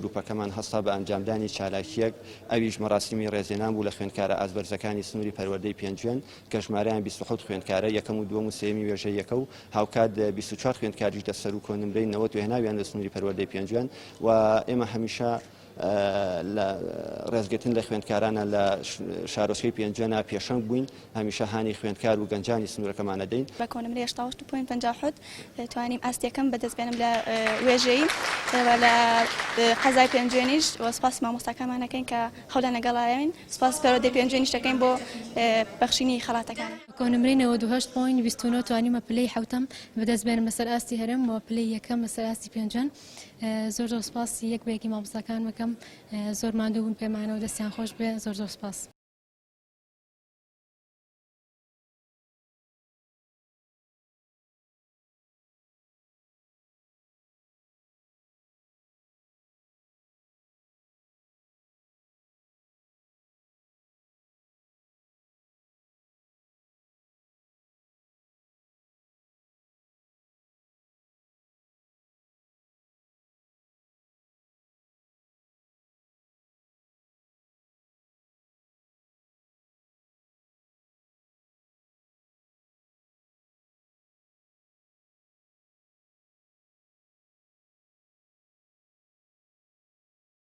گروپەکەمان هەستا بە ئەنجامدانی چالاکیەک ئەویش مەراسیمی ڕێزێنان بوو لە خوێندکارە ئازبەرزەکانی سنووری پەروەردەی پێنجوێن کە ژمارەیان 27 خوێندکارە یەکەم و دووەم و سێمی وێژە یەکە و هاوکات 24 خوێندکاریش دەسەر و کۆنمرەی 90 هێناویان لە سنووری پەروەردەی پێنجوێن و ئێمە هەمیشە لە ڕێزگرتن لە خوێندکارانە لە شارۆچکەی پێنجوێنە پێشەنگ بووین هەمیشە هانی خوێندکار و گەنجانی سنوورەکەمانە دەین بە کۆنمرەی 7.57 توانیم ئاستیەکەم بەدەستبێنم لە وێژەی لە قەزای پێنجوێنیش سپاس مامۆستاکانمانەکەین کە هەوڵیان لەگەڵایەوین سپاس پەروەردەی پێنجوێنیش دەکەین بۆ بەخشینی خەڵاتەکان کۆنمرەی 98.29 توانیمە پلەی حوتەم بەدەستبێنم لەسەر ئاستی هەرم و پلەی یەکەم لەسەر ئاستی پێنجوێن زۆر سپاس یەک بەیەکی مامۆستاکان مەکەم زۆر ماندوو بوون پێمانەوە دەستیان خۆش بێ زۆر سپاس.